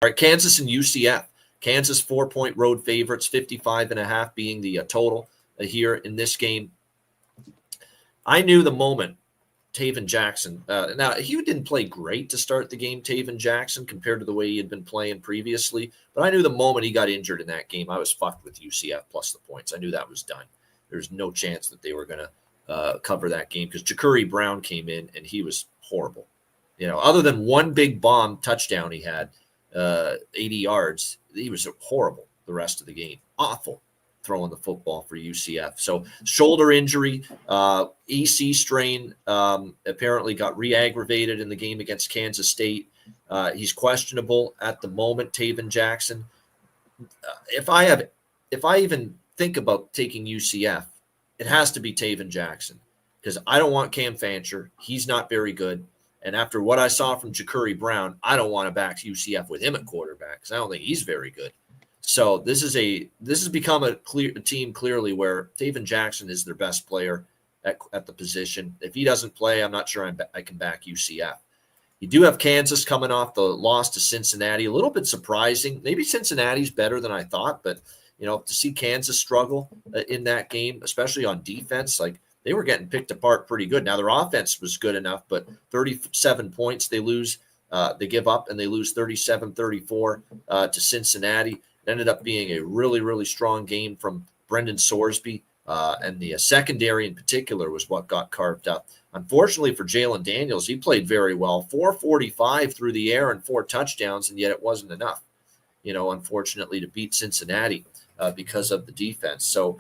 All right, Kansas and UCF. Kansas 4-point road favorites, 55.5 being the total here in this game. I knew the moment Taven Jackson, now he didn't play great to start the game, Taven Jackson, compared to the way he had been playing previously, but I knew the moment he got injured in that game, I was fucked with UCF plus the points. I knew that was done. There's no chance that they were going to cover that game because Ja'Cory Brown came in and he was horrible. Other than one big bomb touchdown he had, 80 yards, he was horrible the rest of the game. Awful throwing the football for UCF. So shoulder injury, AC strain, apparently got re-aggravated in the game against Kansas State. He's questionable at the moment, Taven Jackson. If I even think about taking UCF, it has to be Taven Jackson because I don't want Cam Fancher. He's not very good. And after what I saw from Ja'Cory Brown, I don't want to back UCF with him at quarterback because I don't think he's very good. So this has become a team clearly where Taven Jackson is their best player at the position. If he doesn't play, I'm not sure I can back UCF. You do have Kansas coming off the loss to Cincinnati. A little bit surprising. Maybe Cincinnati's better than I thought, but to see Kansas struggle in that game, especially on defense, like they were getting picked apart pretty good. Now their offense was good enough, but 37 points they lose. They give up and they lose 37-34 to Cincinnati. It ended up being a really, really strong game from Brendan Sorsby, and the secondary in particular was what got carved up. Unfortunately for Jalen Daniels, he played very well, 445 through the air and 4 touchdowns, and yet it wasn't enough, unfortunately, to beat Cincinnati because of the defense. So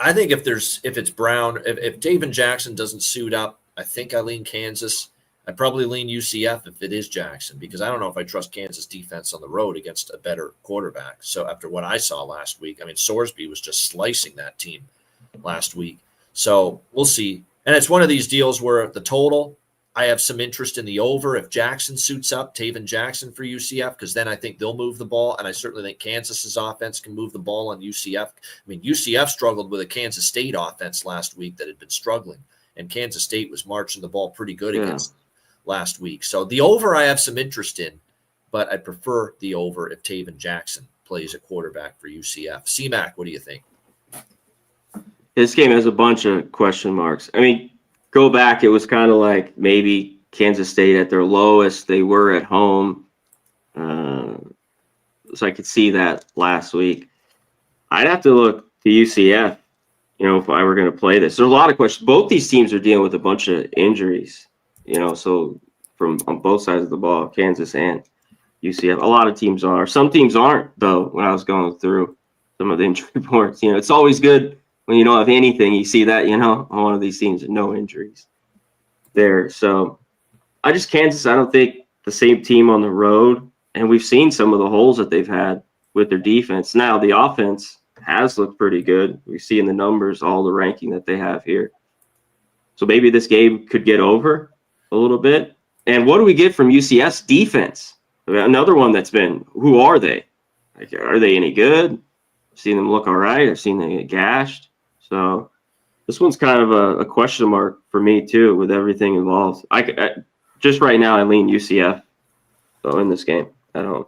I think if it's Brown, if Taven Jackson doesn't suit up, I think I lean Kansas. I'd probably lean UCF if it is Jackson because I don't know if I trust Kansas defense on the road against a better quarterback. So after what I saw last week, I mean, Sorsby was just slicing that team last week. So we'll see. And it's one of these deals where the total, I have some interest in the over if Jackson suits up, Taven Jackson for UCF, because then I think they'll move the ball. And I certainly think Kansas's offense can move the ball on UCF. I mean, UCF struggled with a Kansas State offense last week that had been struggling, and Kansas State was marching the ball pretty good against last week. So the over I have some interest in, but I prefer the over if Taven Jackson plays a quarterback for UCF. C-Mac, what do you think? This game has a bunch of question marks. I mean, go back, it was kind of like maybe Kansas State at their lowest. They were at home. So I could see that last week. I'd have to look to UCF, if I were going to play this. There's a lot of questions. Both these teams are dealing with a bunch of injuries. So from on both sides of the ball, Kansas and UCF. A lot of teams are. Some teams aren't, though, when I was going through some of the injury reports. It's always good when you don't have anything. You see that, on one of these teams, no injuries there. So Kansas, I don't think the same team on the road. And we've seen some of the holes that they've had with their defense. Now, the offense has looked pretty good. We see in the numbers all the ranking that they have here. So maybe this game could get over a little bit. And what do we get from UCF's defense? Another one that's been, who are they? Like, are they any good? I've seen them look all right. I've seen them get gashed. So this one's kind of a question mark for me too, with everything involved. I just right now I lean UCF in this game at home.